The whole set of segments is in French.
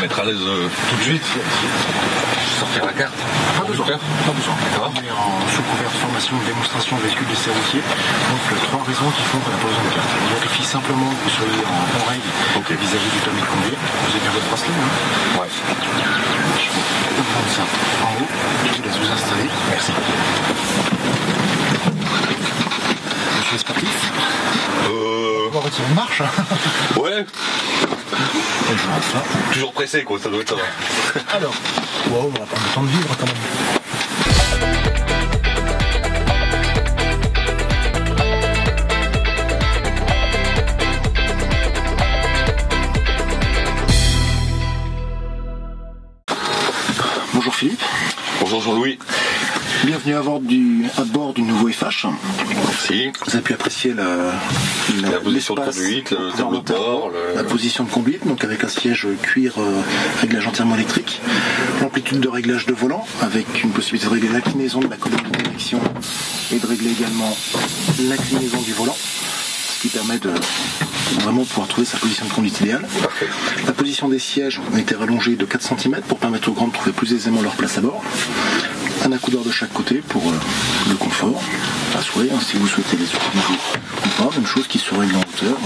mettre à l'aise tout de suite. Sortir la carte. Pas besoin. On est en sous-couvert de formation de démonstration de véhicule d'essai routier. Donc 3 raisons qui font qu'on n'a pas besoin de carte. On vérifie simplement que vous soyez en règle vis-à-vis du permis de conduire. Vous avez bien votre bracelet, hein? Ouais. Je vais prendre ça en haut. Je vous laisse vous installer. Merci. Monsieur est sportif? On va retirer une marche. Ouais. Et je rentre ça. Toujours pressé, quoi, ça doit être ça. Alors, wow, on va prendre le temps de vivre quand même. Bonjour Philippe. Bonjour Jean-Louis. Bienvenue à bord du nouveau FH. Merci. Vous avez pu apprécier la position de conduite, le tableau de bord, la position de conduite, donc avec un siège cuir réglage entièrement électrique, l'amplitude de réglage de volant avec une possibilité de régler l'inclinaison de la colonne de direction et de régler également l'inclinaison du volant, ce qui permet de vraiment pouvoir trouver sa position de conduite idéale. Parfait. La position des sièges a été rallongée de 4 cm pour permettre aux grands de trouver plus aisément leur place à bord. Un accoudeur de chaque côté pour le confort, à souhait, hein, si vous souhaitez les utiliser ou pas, même chose qui se règle en hauteur.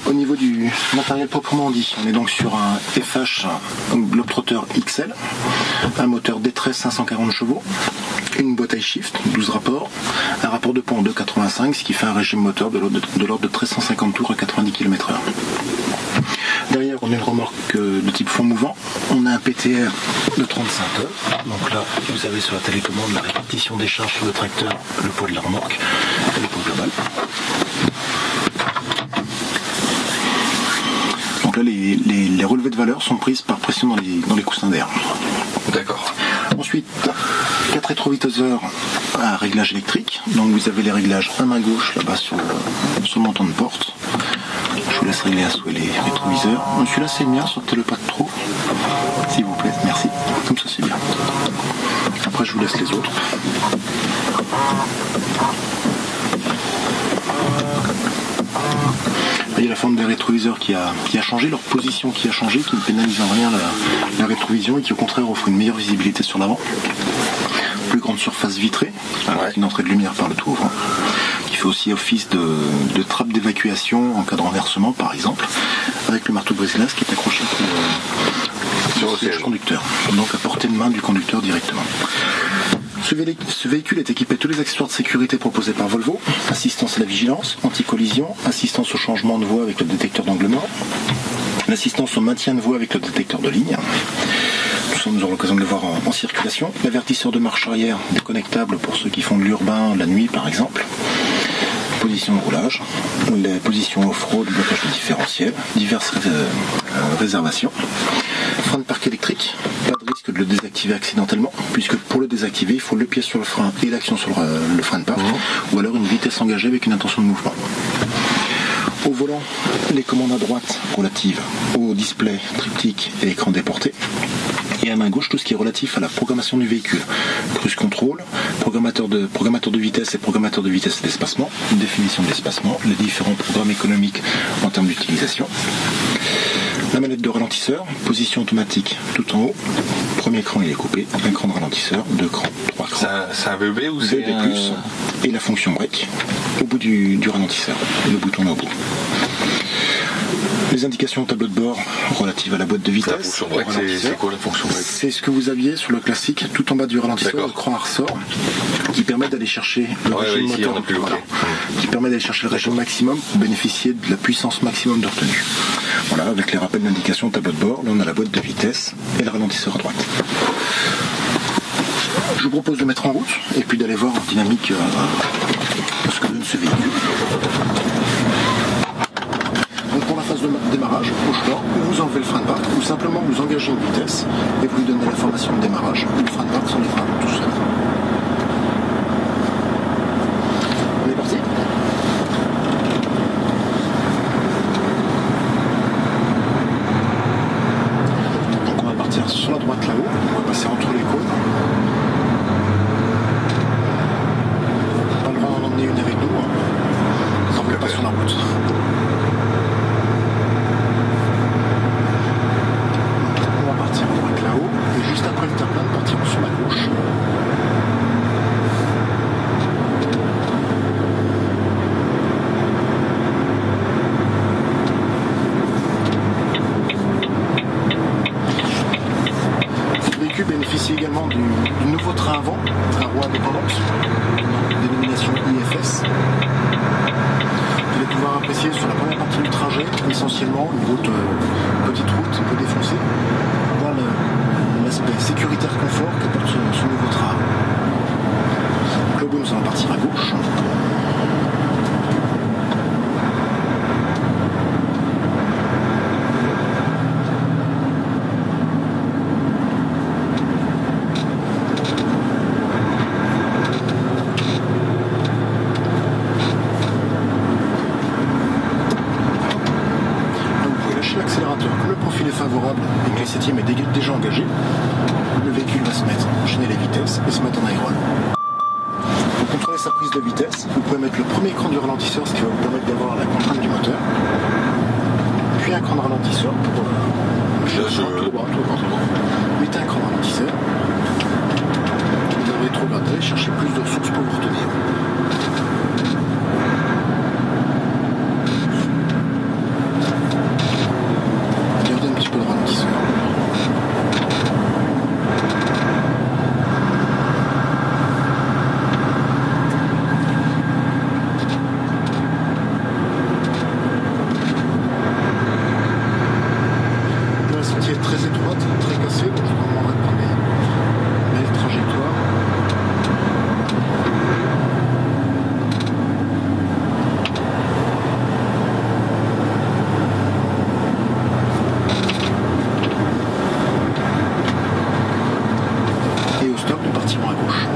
Au niveau du matériel proprement dit, on est donc sur un FH Globetrotter XL, un moteur D13 540 chevaux, une boîte iShift, 12 rapports, un rapport de poids en 2,85, ce qui fait un régime moteur de l'ordre de 1350 tours à 90 km/h. Derrière, on a une remorque de type fond mouvant. On a un PTR de 35 tonnes. Donc là, vous avez sur la télécommande la répartition des charges sur le tracteur, le poids de la remorque et le poids global. Donc là, les relevés de valeur sont prises par pression dans les coussins d'air. D'accord. Ensuite, 4 rétroviseurs à réglage électrique. Donc vous avez les réglages à main gauche là-bas sur le montant de porte. Je vous laisse régler à souhait les rétroviseurs. Celui-là c'est le mien, sortez-le pas de trop. S'il vous plaît, merci. Comme ça c'est bien. Après je vous laisse les autres. Il y a la forme des rétroviseurs qui a changé, leur position qui a changé, qui ne pénalise en rien la rétrovision et qui au contraire offre une meilleure visibilité sur l'avant. Plus grande surface vitrée, avec une entrée de lumière par le tour ouvrant, qui fait aussi office de trappe d'évacuation en cas de renversement par exemple, avec le marteau brise-glace qui est accroché sur le siège conducteur, donc à portée de main du conducteur directement. Ce véhicule est équipé de tous les accessoires de sécurité proposés par Volvo, assistance à la vigilance, anti-collision, assistance au changement de voie avec le détecteur d'angle mort, l'assistance au maintien de voie avec le détecteur de ligne. Tout ça, nous aurons l'occasion de le voir en circulation. L'avertisseur de marche arrière déconnectable pour ceux qui font de l'urbain la nuit par exemple. Position de roulage, les positions off-road, blocage de différentiel, diverses réservations. Frein de parc électrique, pas de risque de le désactiver accidentellement, puisque pour le désactiver, il faut le pied sur le frein et l'action sur le frein de parc, ou alors une vitesse engagée avec une intention de mouvement. Au volant, les commandes à droite relatives au display, triptyque et écran déporté. Et à main gauche, tout ce qui est relatif à la programmation du véhicule. Cruise control, programmateur de vitesse et programmateur de vitesse et d'espacement, une définition de l'espacement, les différents programmes économiques en termes d'utilisation. La manette de ralentisseur, position automatique tout en haut. Premier cran il est coupé, un cran de ralentisseur, 2 crans, 3 crans. C'est un VEB ou c'est VEB+, et la fonction break au bout du ralentisseur, et le bouton au bout. Les indications au tableau de bord relatives à la boîte de vitesse. La fonction break, c'est quoi la fonction break? C'est ce que vous aviez sur le classique, tout en bas du ralentisseur, le cran à ressort, qui permet d'aller chercher le régime moteur, qui permet d'aller chercher le régime maximum pour bénéficier de la puissance maximum de retenue. Voilà, avec les rappels d'indication au tableau de bord, là on a la boîte de vitesse et le ralentisseur à droite. Je vous propose de mettre en route et puis d'aller voir en dynamique ce que donne ce véhicule. Donc pour la phase de démarrage, au choix, vous enlevez le frein de parc ou simplement vous engagez une vitesse et vous lui donnez l'information de démarrage. Le frein de parc s'enlèvera tout seul. On est parti ? Donc on va partir sur la droite là-haut, on va passer entre les cônes. Pas le droit d'en emmener une avec nous, hein. Tant qu'on n'est pas sur la route. potentiellement une route, petite route un peu défoncée. Voir l'aspect sécuritaire confort qu'apporte ce nouveau tram. Donc là, nous allons partir à gauche. L'accélérateur, comme le profil est favorable et que les 7e est déjà engagé, le véhicule va se mettre, enchaîner les vitesses et se mettre en aérole. Pour contrôler sa prise de vitesse, vous pouvez mettre le premier écran du ralentisseur, ce qui va vous permettre d'avoir la contrainte du moteur, puis un écran de ralentisseur pour tout droit. Mettez un écran de ralentisseur, vous allez rétrograder, chercher plus de ressources pour vous retenir. Très étroite, très cassée, donc je vous demanderai de prendre les belles trajectoires. Et au stop, nous partirons à gauche.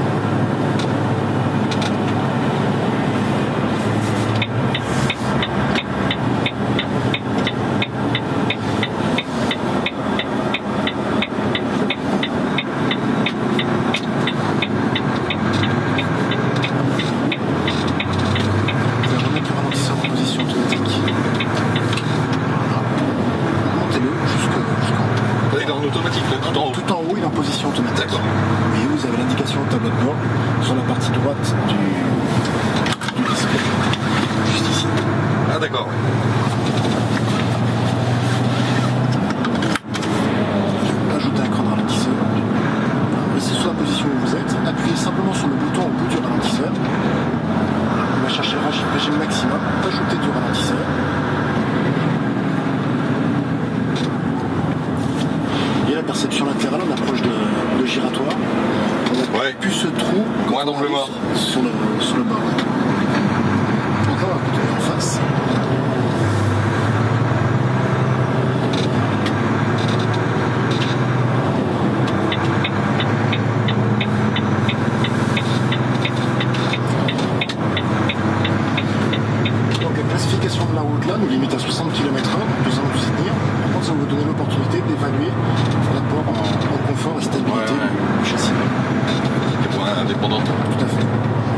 Automatique, là, tout en haut, il est en position automatique. D'accord. Et vous avez l'indication au tableau de bord sur la partie droite du display. Juste ici. Ah d'accord. Ajoutez un écran de ralentisseur. Restez sur la position où vous êtes. Appuyez simplement sur le bouton au bout du ralentisseur. On va chercher le régime maximum. Ajoutez du ralentisseur. La perception latérale, on approche de giratoire. On a plus ce trou moins d'angle mort sur le bord. Encore un coup en face. Donc la classification de la route là nous limite à 60 km/h, nous allons nous y tenir. Par contre, ça va vous donner l'opportunité d'évaluer rapport en confort et stabilité du châssis. Des points indépendants. Tout à fait.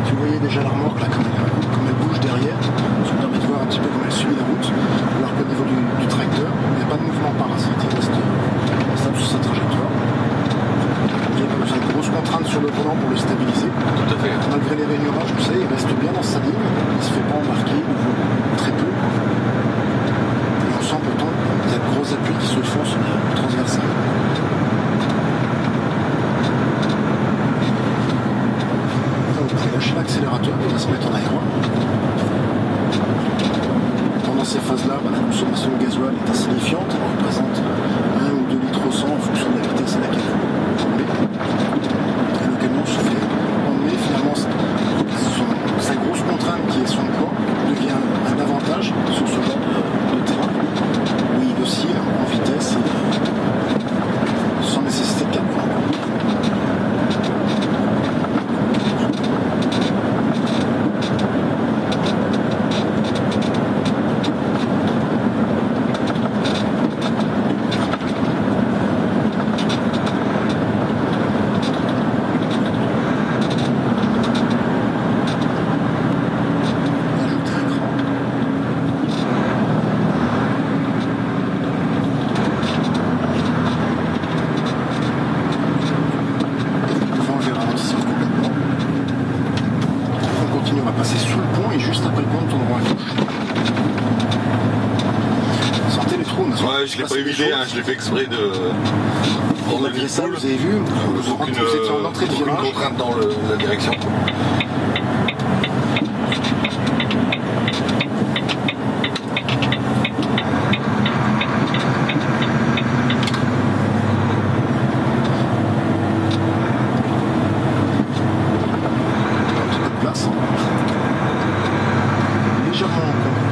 Si vous voyez déjà la remorque là, comme elle bouge derrière, ça vous permet de voir un petit peu comment elle suit la route. Alors qu'au niveau du tracteur, il n'y a pas de mouvement parasite, il reste stable sur sa trajectoire. Il y a besoin de grosses contraintes sur le volant pour le stabiliser. Tout à fait. Malgré les rainurages, vous savez, il reste bien dans sa ligne, il ne se fait pas embarquer, très peu. Et on sent pourtant qu'il y a de gros appuis qui se font sur la transversale. Vous pouvez lâcher l'accélérateur, il va se mettre en aéro. Pendant ces phases-là, la consommation de gasoil est insignifiante, elle représente 1 ou 2 litres au 100 en fonction de la vitesse à laquelle vous roulez. Et le camion se fait emmener, finalement, sa grosse contrainte qui est son poids devient un avantage sur ce genre de terrain où il oscille en vitesse et sans nécessité de carburant. On va passer sous le pont et juste après le pont, on tournera à gauche. Sentez les trous, ouais, je l'ai pas évité, hein, je l'ai fait exprès de. Malgré ça, vous avez vu, vous étiez en entrée de virage. Aucune contrainte dans la direction. légèrement encombré.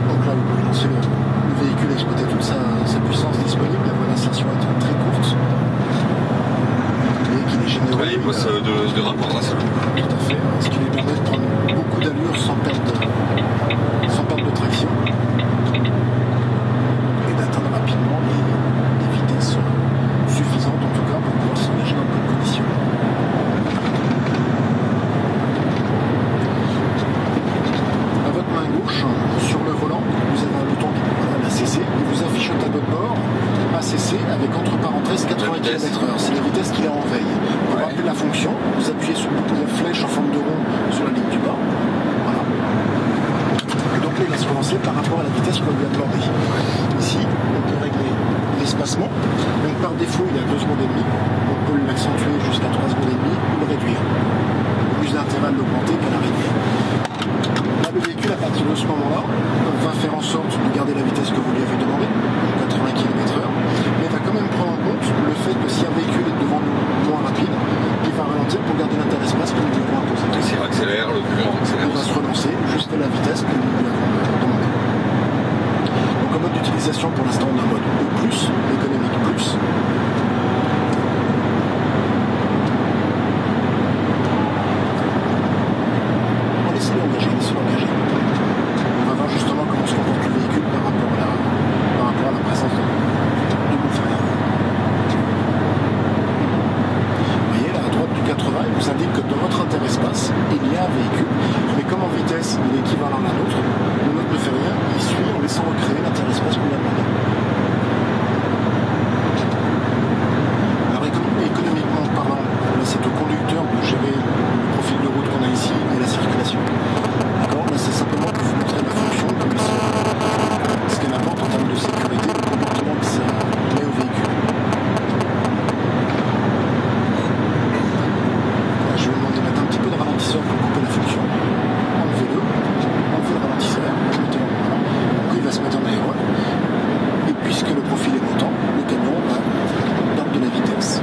Donc là, vous pouvez lancer le véhicule, exploiter toute sa puissance disponible. La voie d'insertion est très courte. Et qu'il est généreux. Il passe de rapport d'un seul. Tout à fait. Ce qui lui permet de prendre beaucoup d'allure sans perdre de traction. Et d'atteindre rapidement des vitesses suffisantes en tout cas pour pouvoir s'engager dans de bonnes conditions. À votre main gauche, sur le volant, vous avez un bouton l'ACC, il vous affiche au tableau de bord ACC avec entre parenthèses 80 km/h. C'est la vitesse qu'il a en veille. Pour rappeler la fonction, vous appuyez sur le bouton flèche en forme de rond sur la ligne du bas. Voilà. Et donc là, il va se relancer par rapport à la vitesse qu'on lui a demandé. Ici, on peut régler l'espacement. Donc par défaut, il est à 2 secondes et demie. On peut l'accentuer jusqu'à 3 secondes et demie ou le réduire. Plus d'intervalle l'augmenter qu'à la réduire. Là, le véhicule, à partir de ce moment-là, va faire en sorte de garder la vitesse que vous lui avez demandé, 80 km/h, mais va quand même prendre en compte le fait que si un véhicule est devant nous moins rapide, il va ralentir pour garder l'interespace que nous lui avons imposé. Et s'il accélère, le cœur accélère. Il va se relancer jusqu'à la vitesse que nous lui avons demandé. Donc en mode d'utilisation, pour l'instant, on a un mode E+, économique plus. Laissez-le engager. On va voir justement comment se comporte le véhicule par rapport à la présence du bouffe arrière. Vous voyez là à droite du 80, il vous indique que dans votre interespace, il y a un véhicule, mais comme en vitesse il est équivalent à la nôtre, le nôtre ne fait rien, il suit en laissant recréer l'interespace qu'on lui a demandé. Alors économiquement parlant, là c'est au conducteur de gérer le profil de route qu'on a ici et la circulation. D'accord, là c'est simplement pour vous montrer la fonction, ce qu'elle apporte en termes de sécurité, le comportement que ça met au véhicule. Là, je vais vous demander de mettre un petit peu de ralentisseur pour couper la fonction. Enlevez-le, enlevez le ralentisseur, mettez-le en avant. Donc il va se mettre en aéro. Et puisque le profil est montant, le camion va perdre de la vitesse.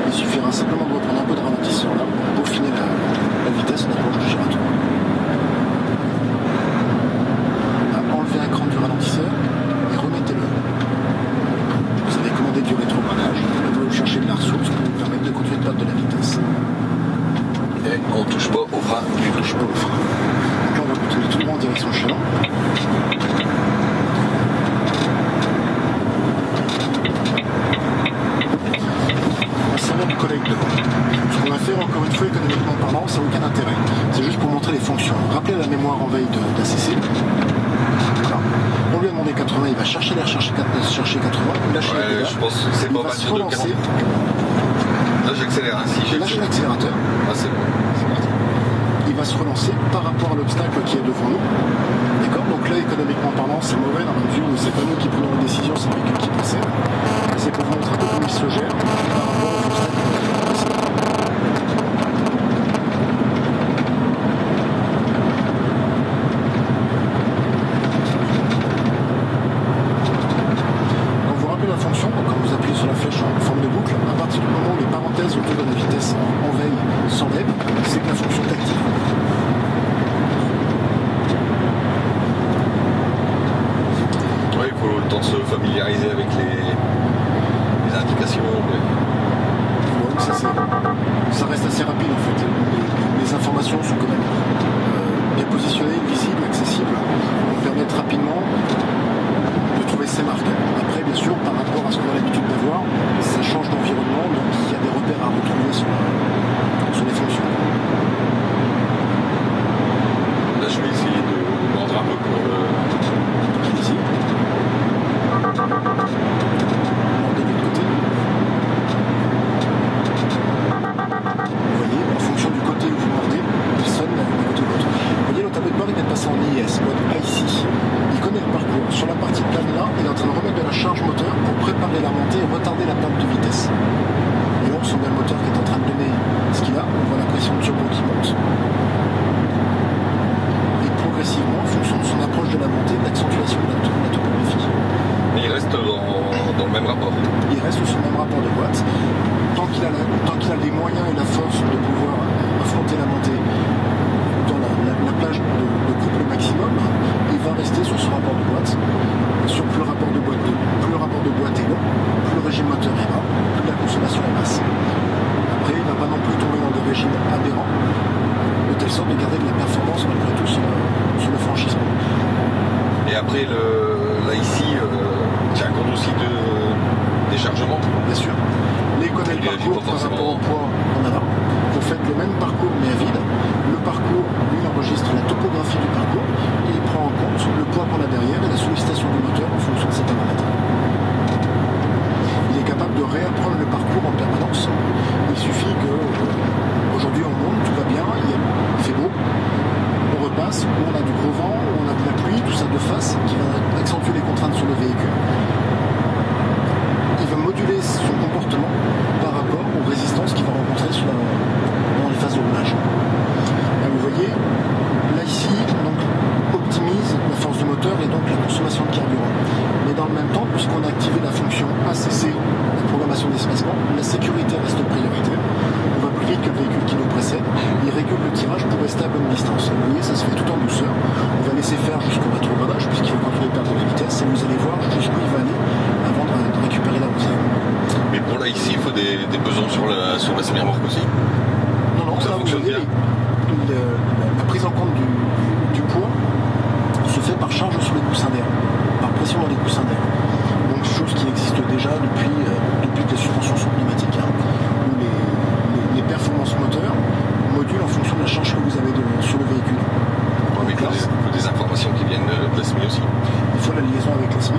Il suffira simplement de reprendre un peu de ralentisseur là pour peaufiner la vitesse en approche du giratoire. Enlevez un cran du ralentisseur et remettez-le. Vous avez commandé du rétrogradage, vous allez chercher de la ressource pour vous permettre de continuer de perdre de la vitesse. Et on ne touche pas au frein. Je ne touche pas au frein. Donc là on va continuer tout droit en direction Chalon. Collègue devant. Ce qu'on va faire encore une fois économiquement parlant, ça n'a aucun intérêt. C'est juste pour montrer les fonctions. Rappelez la mémoire en veille d'ACC. Voilà. On lui a demandé 80, il va chercher l'air, chercher 80, lâcher la pédale. Je pense que c'est pas il va se relancer. Là j'accélère ainsi. Lâchez l'accélérateur. Ah c'est bon. C'est parti. Il va se relancer par rapport à l'obstacle qui est devant nous. D'accord. Donc là économiquement parlant, c'est mauvais dans la mesure où c'est pas nous qui prenons les décisions, c'est le véhicule qui précède. C'est pour vous montrer un peu comment il se gère par rapport aux obstacles. La fonction, donc quand vous appuyez sur la flèche en forme de boucle, à partir du moment où les parenthèses autour de la vitesse en veille s'enlèvent, c'est que la fonction est active. Oui, il faut le temps de se familiariser avec les indications. Ouais. Bon, ça reste assez rapide en fait. Les informations sont quand même bien positionnées, visibles, accessibles, vont permettre rapidement de trouver ses marques. Après, bien sûr, par rapport à ce qu'on a l'habitude d'avoir, ça change d'environnement, donc il y a des repères à retrouver sur les fonctions. Là, je vais essayer de vendre un peu pour le... Allez-y. Mordez de l'autre côté. Vous voyez, en fonction du côté où vous mordez, il sonne d'un côté ou de l'autre. Vous voyez, le tableau de bord, il vient de passer en IS, mode IC. Il connaît le parcours. Sur la partie plane là, il est en train de remettre de la charge moteur pour préparer la montée et retarder la perte de vitesse. Et là, on sent bien le moteur qui est en train de donner ce qu'il a. On voit la pression de turbo qui monte. Et progressivement, en fonction de son approche de la montée, l'accentuation de la topographie. Mais il reste dans le même rapport. Il reste sur le même rapport de boîte. Tant qu'il a tant qu'il a les moyens et la force de pouvoir affronter la montée dans la plage de couple maximum, il va rester sur ce rapport de boîte. Plus le rapport de boîte est long, plus le régime moteur est bas, plus la consommation est basse. Après, il ne va pas non plus tomber dans des régimes aberrants, de telle sorte de garder de la performance malgré tout sur le franchissement. Et après, là ici, tient compte aussi de déchargement. Bien sûr. Les connaît le parcours par rapport au poids en avant. Vous faites le même parcours mais à vide. Le parcours, lui, enregistre la topographie du parcours et il prend en compte le poids qu'on a derrière et la sollicitation du moteur en fonction de ces paramètres. Il est capable de réapprendre le parcours en permanence. Il suffit que aujourd'hui on monte, tout va bien, il fait beau, on repasse, où on a du gros vent, où on a de la pluie, tout ça de face qui va accentuer les contraintes sur le véhicule. Il va moduler son comportement par rapport aux résistances qu'il va rencontrer dans les phases de roulage. Là, vous voyez, là ici, donc, optimise la force du moteur et donc la consommation de carburant. Mais dans le même temps, puisqu'on a activé la fonction ACC, la programmation d'espacement, la sécurité reste prioritaire. On va plus vite que le véhicule qui nous précède. Il régule le tirage pour rester à bonne distance. Vous voyez, ça se fait tout en douceur. On va laisser faire jusqu'au rétrogradage puisqu'il va continuer de perdre de la vitesse et vous allez voir jusqu'où il va aller avant de récupérer la hauteur. Mais pour là ici, il faut des pesants sur la semi-remorque aussi. Non, ça fonctionne bien. La prise en compte du poids se fait par charge sur les coussins d'air, par pression dans les coussins d'air. Donc chose qui existe déjà depuis que les suspensions sont pneumatiques, où les performances moteurs modulent en fonction de la charge que vous avez sur le véhicule. Oui, il faut des informations qui viennent de la SMI aussi. Il faut la liaison avec la SMI,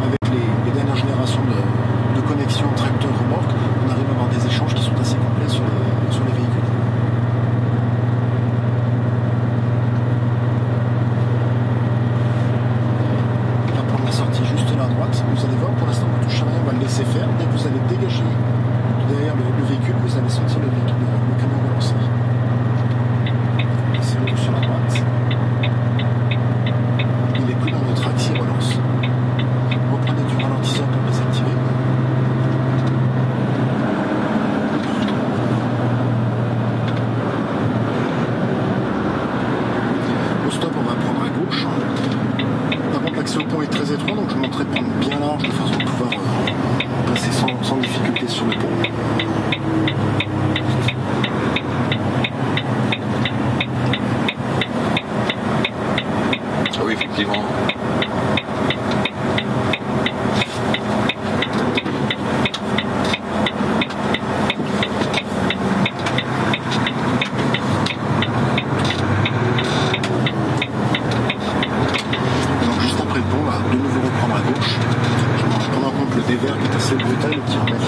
avec les dernières générations de connexion tracteur-remorque, on arrive à avoir des échanges qui sont assez complets sur les véhicules. Là, pour la sortie juste là à droite, vous allez voir, pour l'instant, vous touchez à rien, on va le laisser faire. Dès que vous allez dégager derrière le véhicule, vous allez sentir le camion relancer. C'est le sur la droite. Il est plus dans notre axe, il relance. Reprenez du ralentisseur pour les activer. Au stop, on va prendre à gauche. Par contre, l'accès au pont est très étroit, donc je montrerai de prendre bien large de façon à pouvoir passer sans difficulté sur le pont. Ah oui, effectivement. Donc juste après le pont, là, de nouveau reprendre à gauche. Je vais prendre en compte le dévers qui est assez brutal et qui remet.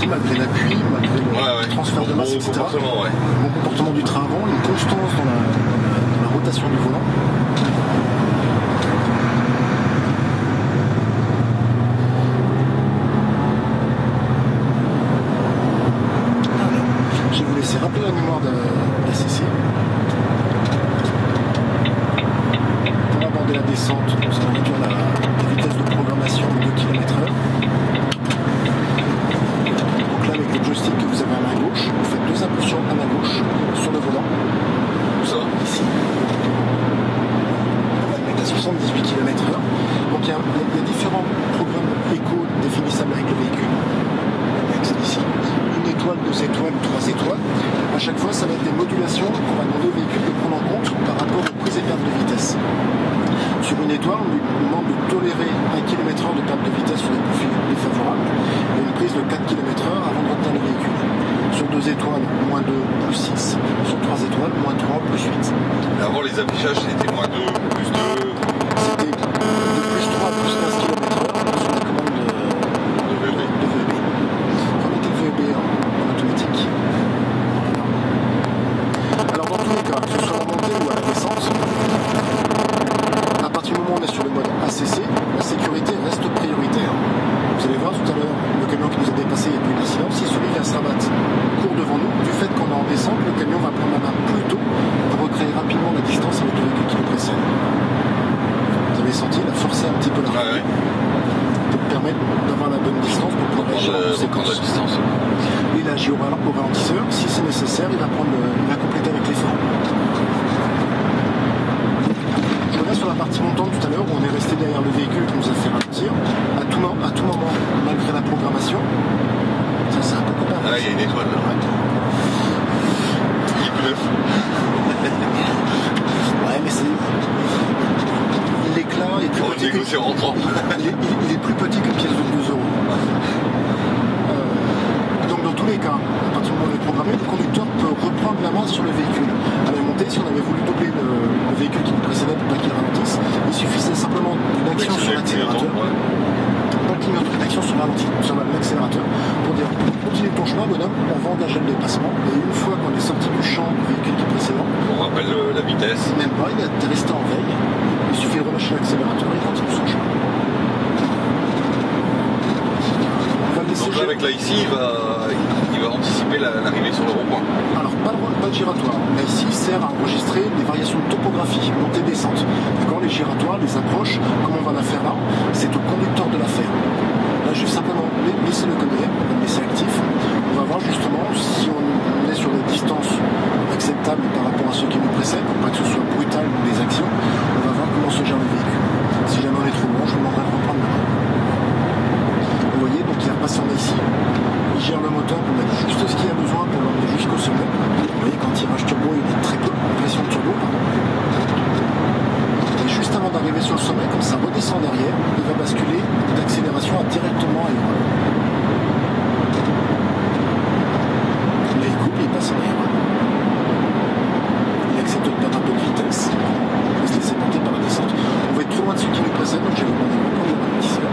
Malgré l'appui, malgré le transfert de masse, etc. Bon comportement du train avant, une constance dans la rotation du volant. Alors, je vais vous laisser rappeler la mémoire de la CC. Pour aborder la descente, nous allons réduire la vitesse de programmation de 2 km/h. Avec le joystick que vous avez à main gauche, vous faites 2 impulsions à main gauche sur le volant. Ça, ici. On va le mettre à 78 km/h. Donc il y a différents programmes éco définissables avec le véhicule. Ici, 1 étoile, 2 étoiles, 3 étoiles. À chaque fois, ça va être des modulations qu'on va demander au véhicule de prendre en compte par rapport aux prises et pertes de vitesse. Sur 1 étoile, on lui demande de tolérer 1 km/h de perte de vitesse sur des profils défavorables et une prise de 4 km/h avant de retenir le véhicule. Sur 2 étoiles, moins 2, plus 6. Sur 3 étoiles, moins 3, plus 8. Avant, les affichages, c'était moins 2, plus 2. C'était de plus 3 plus 15 km/h sur la commande de VEB. Remettez le VEB en automatique. Alors, dans tous les cas, que ce soit à la montée ou à la descente, à partir du moment où on est sur le mode ACC, la sécurité reste prioritaire. Vous allez voir tout à l'heure, le camion qui nous a dépassé, il n'y a plus d'incidence. rabattent court devant nous. Du fait qu'on est en descente, le camion va prendre la main plus tôt pour recréer rapidement la distance avec le véhicule qui le précède. Vous avez senti, il a forcé un petit peu la roue pour permettre d'avoir la bonne distance pour pouvoir agir en séquence. Il agit au ralentisseur. Si c'est nécessaire, il va compléter avec les freins. Je reviens sur la partie montante tout à l'heure où on est resté derrière le véhicule qui nous a fait ralentir. À tout moment, malgré la programmation, ça c'est un peu compliqué. Ah, il y a une étoile là. Il pleut. Ouais, mais c'est. L'éclat est plus petit. Il est plus petit qu'une pièce de 2 euros. Donc dans tous les cas, à partir du moment où on est programmé, le conducteur peut reprendre la main sur le véhicule. À la montée, si on avait voulu doubler le véhicule qui nous précédait pour pas qu'il ralentisse, il suffisait simplement d'une action sur l'accélérateur. Pas de clignotant, une action sur l'accélérateur pour dire continue ton chemin, bonhomme, on va engager le dépassement. Et une fois qu'on est sorti du champ du véhicule qui précédent, on rappelle la vitesse. Même pas, il est resté en veille. Il suffit de relâcher l'accélérateur et il continue son chemin. Donc là, avec là ici, il va anticiper l'arrivée sur le rond-point. Alors, pas de giratoire. Là ici, il sert à enregistrer les variations de topographie, montée-descente. D'accord, les giratoires, les approches, comme on va la faire là, c'est au conducteur de la faire. Là, je vais simplement laisser le connaître, on va le laisser actif. On va voir justement si on est sur des distances acceptables par rapport à ceux qui nous précèdent, pour pas que ce soit brutal dans les actions. On va voir comment se gère le véhicule. Si jamais on est trop loin, je vous demanderai de reprendre le main. Vous voyez, donc il repasse en ici. Il gère le moteur pour mettre juste ce qu'il a besoin pour l'emmener jusqu'au sommet. Vous voyez, quand tirage turbo, il est très peu, pression de turbo, pardon. Et juste avant d'arriver sur le sommet, comme ça redescend derrière, il va basculer d'accélération directement à l'aéroport. Là, il coupe et il passe en aéroport. Il accepte de perdre un peu de vitesse. Il va se laisser porter par la descente. On va être trop loin de ceux qui nous précèdent, donc je vais vous demander de reprendre le ralentisseur.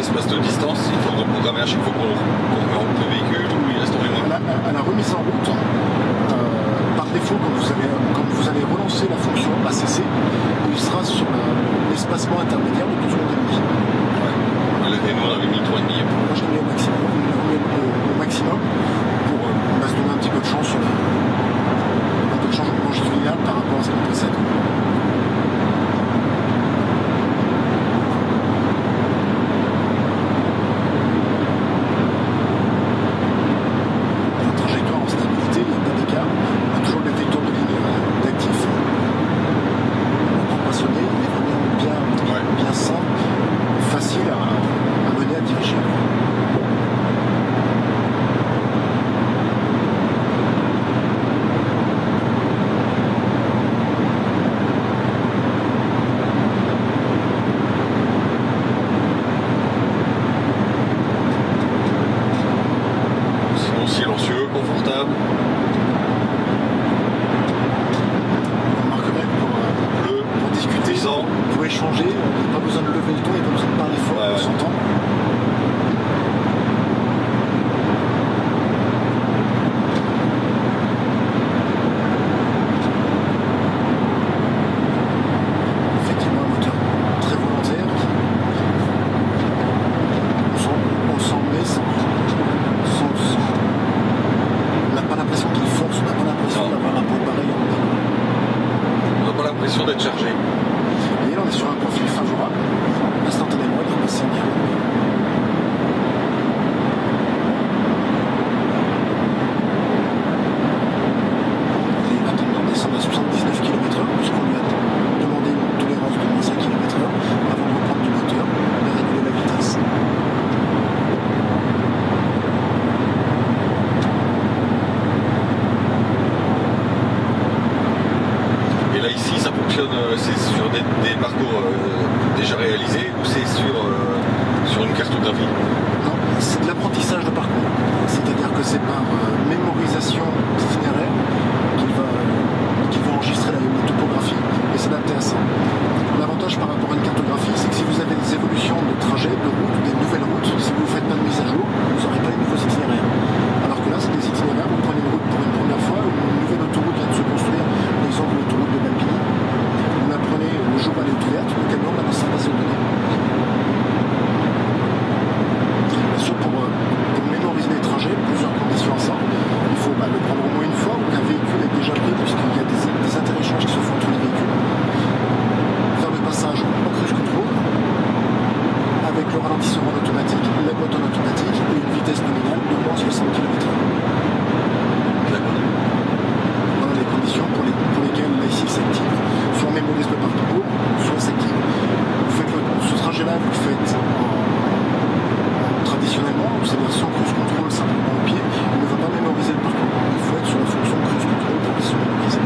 l'espace de distance, il faut reprogrammer à chaque fois qu'on remet en route le véhicule ou il reste en mémoire? À la remise en route, par défaut, quand vous allez relancer la fonction ACC, il sera sur l'espacement intermédiaire de 12 secondes et demie. Ouais. Et nous on avait mis 3,5. Moi je l'ai mis au maximum. Au maximum pour se donner un petit peu de chance sur un peu de changement longitudinal par rapport à ce qu'on précède. l'impression d'être chargé. Et là, on est sur un profil favorable. Instantanément, il va passer en diagonale. Et il va maintenant descendre à 79 km/h, puisqu'on lui a demandé une tolérance de moins 5 km/h avant de reprendre du moteur et réguler la vitesse. Et là ici ça fonctionne, c'est sur des parcours déjà réalisés ou c'est sur une cartographie? Non, c'est de l'apprentissage de parcours. C'est-à-dire que c'est par mémorisation d'itinéraire qu'il va enregistrer la topographie et s'adapter à ça. L'avantage par rapport à une cartographie, c'est que si vous avez des évolutions de trajets, de routes, des nouvelles routes, si vous ne faites pas de mise à jour, vous n'aurez pas les nouveaux itinéraires. Alors que là, c'est des itinéraires, vous prenez une route pour une première fois, une nouvelle autoroute vient de se construire, par exemple l'autoroute de Malpigny. Vous la prenez le jour où elle est ouverte, le camion va dans sa base de données. Bien sûr, pour mémoriser les trajets, plusieurs conditions à ça. Il faut le prendre au moins une fois où un véhicule est déjà pris, puisqu'il y a des interéchanges qui se font entre les véhicules. Faire le passage en cruise control, avec le ralentisseur en automatique, la boîte en automatique et une vitesse nominale de moins 60 km/h. Voilà les conditions pour lesquelles l'IC s'active. Soit on mémorise le parcours, soit s'active. Ce trajet-là, vous le faites traditionnellement, c'est-à-dire sans cruise control, simplement au pied, il ne va pas mémoriser le parcours. Il faut être sur la fonction cruise control pour qu'il se mémorise.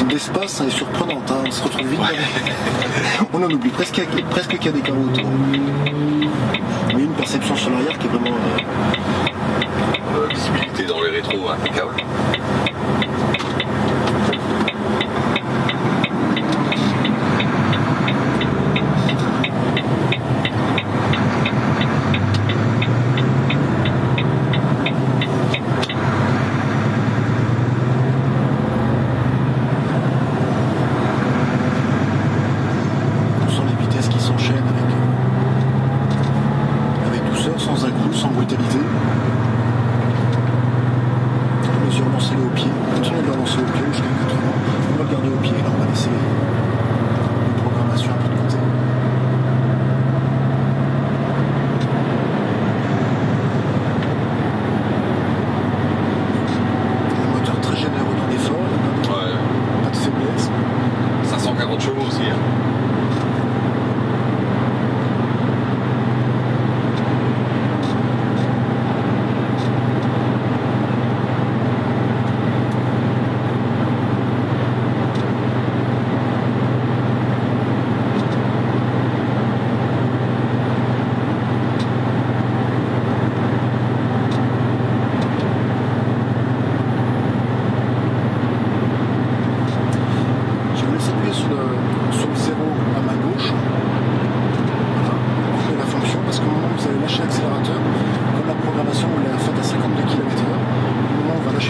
D'espace est surprenante, hein. On se retrouve vite. On en oublie presque qu'il y a des carreaux autour. Il y a une perception sur l'arrière qui est vraiment. Visibilité dans les rétros impeccable. Sans brutalité. À mesure lancez-le au pied.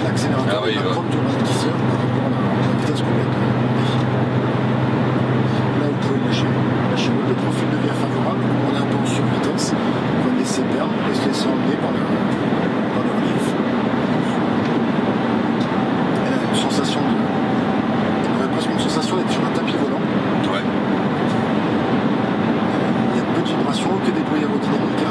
lâcher l'accélérateur et la prendre du ralentisseur par rapport à la vitesse qu'on met. Là, vous pouvez lâcher le profil devient favorable, on est un peu en survitesse, on va laisser perdre et se laisser emmener par le relief. Et là, une sensation on aurait presque une sensation d'être sur un tapis volant. Ouais. Il y a peu de vibrations, que des bruits aérodynamiques.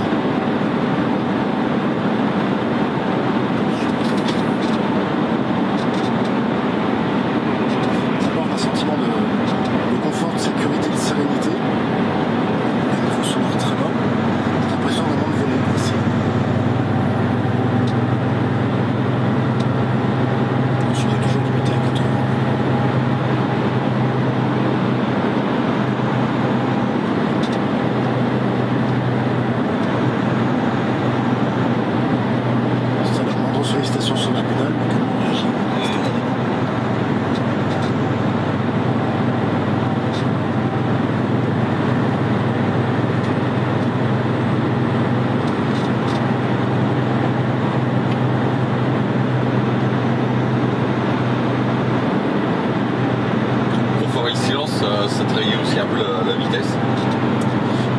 Ça trahit aussi un peu la vitesse.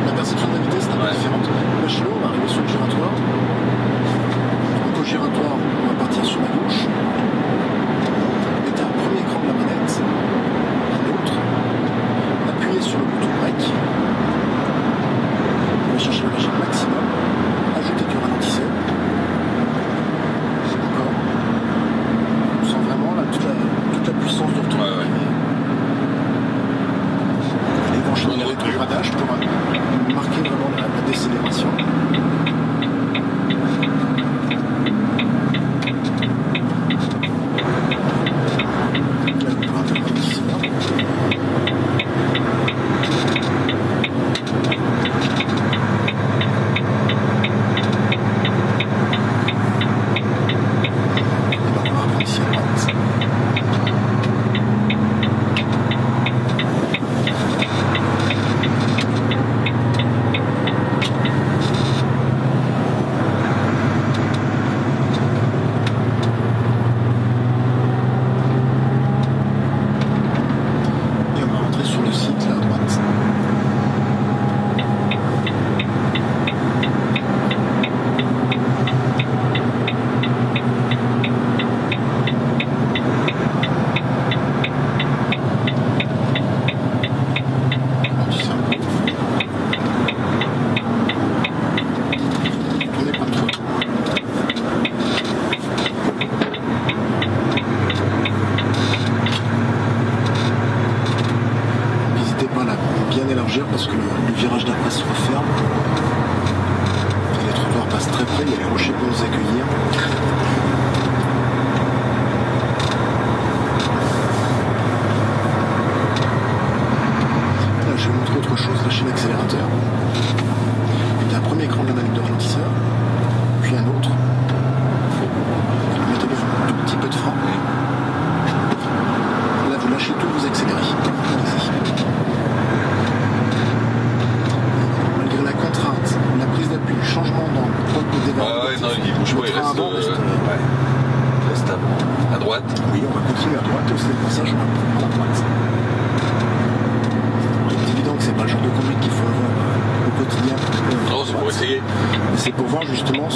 La perception de la vitesse est un peu différente. Lâchez-le, on va arriver sur le giratoire. Donc au giratoire, on va partir sur la gauche. Mettez un premier écran de la manette, un autre. Appuyez sur le bouton break. On va chercher le régime maximum. Ajoutez du ralentisseur. Encore. On sent vraiment là, toute la puissance de retour. On a des gradage pour marquer vraiment la décélération. Là, vous pouvez intervenir ici. On va reprendre ici à droite. Parce que le virage d'après se referme. Les trottoirs passent très près, il y a les rochers pour nous accueillir. Là, je vais vous montrer autre chose, lâchez l'accélérateur. Il y a un premier écran de la manette de ralentisseur, puis un autre. Mettez un tout petit peu de frein. Là, vous lâchez tout, vous accélérez. Allez-y. La contrainte, la prise d'appui, le changement d'angle, le démarrage. Non, il bouge pas, il reste à droite. Oui, on va continuer à droite et au passage, on va prendre à droite. Il est évident que c'est pas le genre de conduite qu'il faut avoir au quotidien. Non, c'est pour essayer. C'est pour voir justement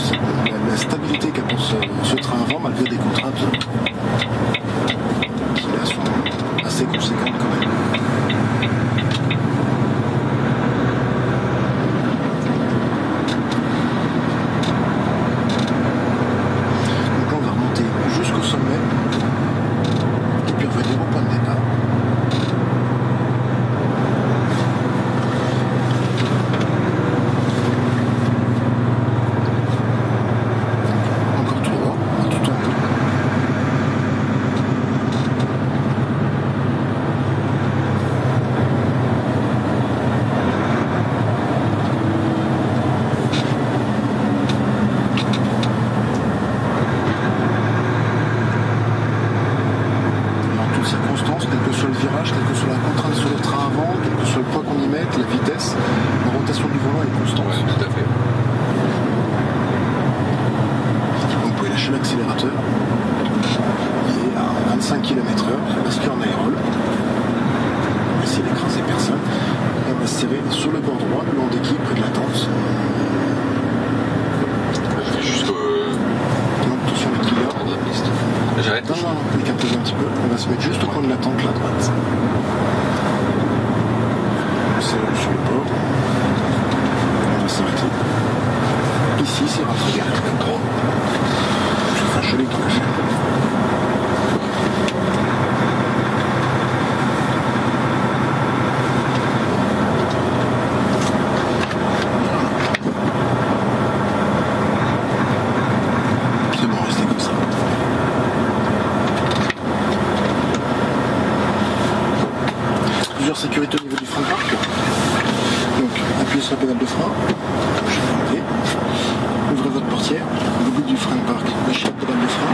la stabilité qu'apporte ce train avant malgré des contraintes qui là sont assez conséquentes quand même. L'accélérateur. 25 km/h, bascule en aérole. On va essayer d'écraser personne. Et on va se serrer sur le bord droit, le long des quilles, près de la tente. Je vais juste. Non, attention les quilles là. J'arrête. Non, écarte-toi un petit peu. On va se mettre juste au coin de la tente là, à droite. C'est sur le bord. On va s'arrêter. Ici, c'est rentré bien. Je vais faire joli dans la chaîne. C'est bon, restez comme ça. Plusieurs sécurités au niveau du frein de parc. Donc, appuyez sur la pédale de frein. Ouvrez votre portière, le bout du frein de parc, lâchez la pédale de frein.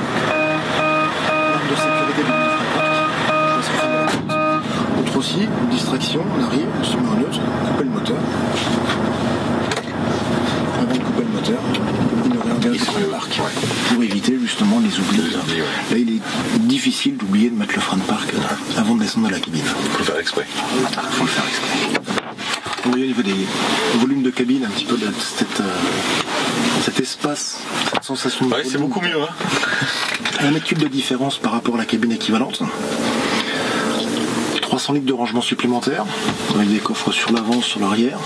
L'arme de sécurité du bout du frein de parc. Je laisse freiner la tête. Autre aussi, une distraction, on arrive, on se met en neutre, coupez le moteur. Avant de couper le moteur, il ne réengage le frein de parc. Pour éviter justement les oublis. Là, il est difficile d'oublier de mettre le frein de parc avant de descendre de la cabine. Il faut le faire exprès. Il faut le faire exprès. Vous voyez au niveau des volumes de cabine, un petit peu de cet espace, cette sensation de Ouais, c'est beaucoup mieux. 1 mètre cube de différence par rapport à la cabine équivalente. 300 litres de rangement supplémentaire, avec des coffres sur l'avant, sur l'arrière.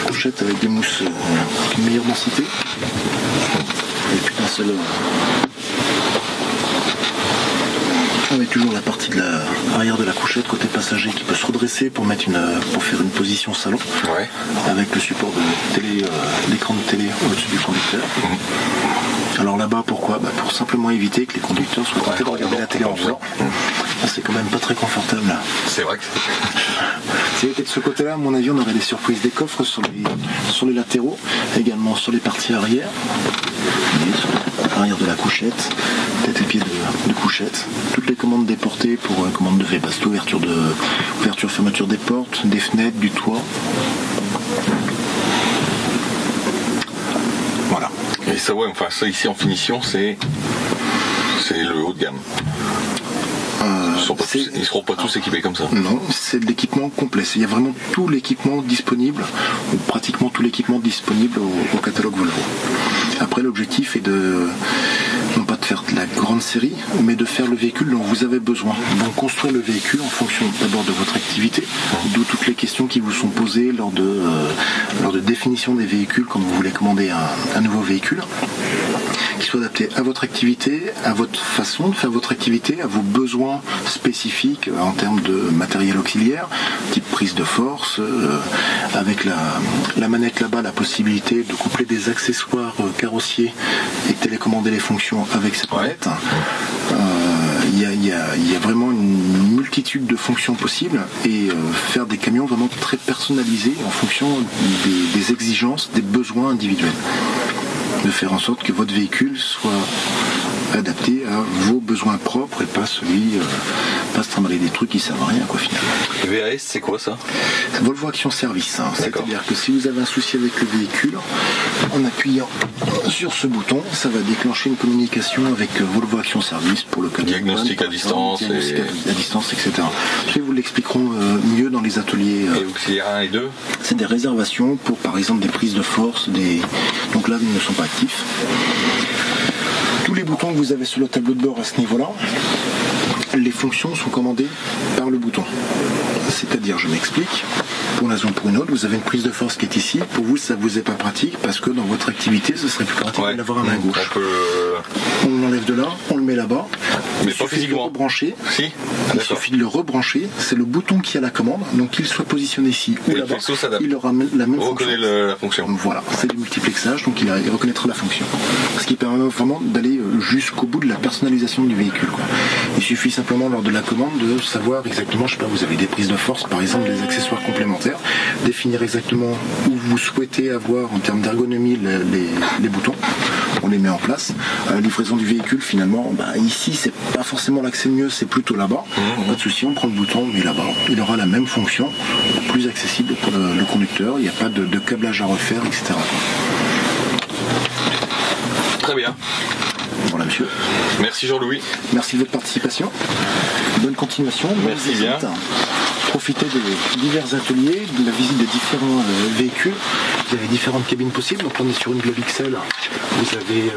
Couchette avec des mousses de meilleure densité. Et puis un seul. On a toujours la partie de l'arrière de la couchette côté passager qui peut se redresser pour faire une position salon, avec le support de télé, l'écran de télé au-dessus du conducteur. Alors là-bas, pourquoi ? Pour simplement éviter que les conducteurs soient tentés de regarder la télé en faisant. C'est quand même pas très confortable. C'est vrai que si c'était de ce côté-là, à mon avis, on aurait des surprises des coffres sur les latéraux, également sur les parties arrière. Sur l'arrière de la couchette, peut-être les pieds de couchette. Toutes les commandes déportées pour commande de V-Basto, ouverture, fermeture des portes, des fenêtres, du toit. Voilà. Et ça, ouais, enfin, ça ici en finition, c'est le haut de gamme. Ils ne seront pas tous équipés comme ça. Non, c'est de l'équipement complet. Il y a vraiment tout l'équipement disponible, ou pratiquement tout l'équipement disponible au catalogue Volvo. Après, l'objectif est non pas de faire de la grande série, mais de faire le véhicule dont vous avez besoin. Donc construire le véhicule en fonction d'abord de votre activité, d'où toutes les questions qui vous sont posées lors de définition des véhicules quand vous voulez commander un nouveau véhicule, qui soit adapté à votre activité, à votre façon de faire votre activité, à vos besoins spécifiques en termes de matériel auxiliaire, type prise de force, avec la manette là-bas, la possibilité de coupler des accessoires carrossiers et télécommander les fonctions avec cette manette. Il y a vraiment une multitude de fonctions possibles et faire des camions vraiment très personnalisés en fonction des exigences, des besoins individuels. De faire en sorte que votre véhicule soit adapté à vos besoins propres et pas se trimballer des trucs qui servent à rien finalement. VAS, c'est quoi ça ? Volvo Action Service. C'est-à-dire que si vous avez un souci avec le véhicule, en appuyant sur ce bouton, ça va déclencher une communication avec Volvo Action Service pour le diagnostic à distance, à distance, etc. Ils vous l'expliqueront mieux dans les ateliers. Et auxiliaire 1 et 2 ? C'est des réservations pour par exemple des prises de force, donc là ils ne sont pas actifs. Tous les boutons que vous avez sur le tableau de bord à ce niveau-là, les fonctions sont commandées par le bouton. C'est-à-dire, je m'explique, pour une raison ou pour une autre, vous avez une prise de force qui est ici, pour vous ça vous est pas pratique, parce que dans votre activité, ce serait plus pratique de l'avoir à main gauche. On l'enlève de là, on le met là-bas, mais pas physiquement. Rebrancher. Si. Il suffit de le rebrancher, c'est le bouton qui a la commande, donc qu'il soit positionné ici ou là-bas, il aura la même fonction. La fonction. Voilà, c'est du multiplexage, donc il reconnaîtra la fonction. Ce qui permet vraiment d'aller jusqu'au bout de la personnalisation du véhicule. Il suffit simplement lors de la commande de savoir exactement, je sais pas, vous avez des prises de force, par exemple, des accessoires complémentaires, définir exactement où vous souhaitez avoir en termes d'ergonomie les boutons. On les met en place. Livraison du véhicule, finalement, ici c'est pas forcément là que c'est mieux, c'est plutôt là-bas. Pas de souci, on prend le bouton, on met là-bas. Il aura la même fonction, plus accessible pour le conducteur. Il n'y a pas de câblage à refaire, etc. Très bien. Voilà. Voilà, monsieur. Merci Jean-Louis. Merci de votre participation. Bonne continuation. Merci bien. Profitez des divers ateliers, de la visite des différents véhicules. Vous avez différentes cabines possibles. Donc on est sur une Globe XL. Vous avez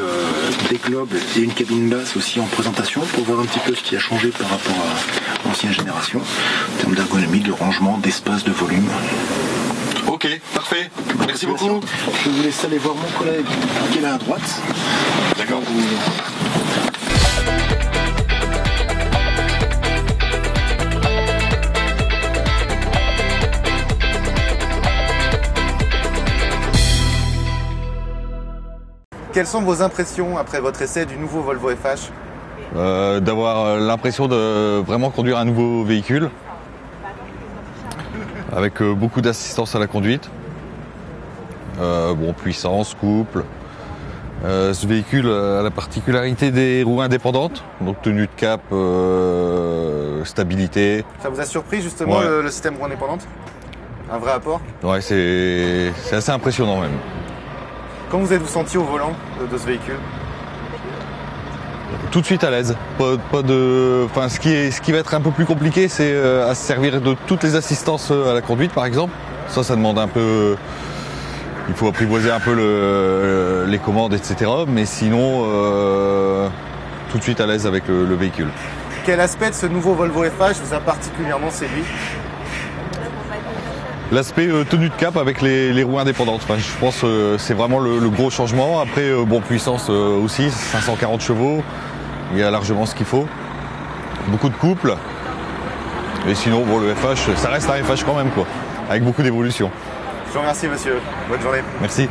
des globes et une cabine basse aussi en présentation pour voir un petit peu ce qui a changé par rapport à l'ancienne génération. En termes d'ergonomie, de rangement, d'espace, de volume. Ok, parfait. Merci beaucoup. Je vous laisse aller voir mon collègue qui est là à droite. D'accord. Quelles sont vos impressions après votre essai du nouveau Volvo FH ? D'avoir l'impression de vraiment conduire un nouveau véhicule avec beaucoup d'assistance à la conduite, puissance, couple. Ce véhicule a la particularité des roues indépendantes, donc tenue de cap, stabilité. Ça vous a surpris justement Ouais. le système roue indépendante ? Un vrai apport ? Ouais, c'est assez impressionnant même. Comment vous êtes-vous senti au volant de ce véhicule ? Tout de suite à l'aise. Ce qui va être un peu plus compliqué, c'est à se servir de toutes les assistances à la conduite, par exemple. Ça demande un peu. Il faut apprivoiser un peu les commandes, etc. Mais sinon, tout de suite à l'aise avec le véhicule. Quel aspect de ce nouveau Volvo FH vous a particulièrement séduit ? L'aspect tenue de cap avec les roues indépendantes. Enfin, je pense que c'est vraiment le gros changement. Après, puissance aussi, 540 chevaux. Il y a largement ce qu'il faut. Beaucoup de couple. Et sinon, le FH, ça reste un FH quand même, quoi. Avec beaucoup d'évolution. Je vous remercie monsieur. Bonne journée. Merci.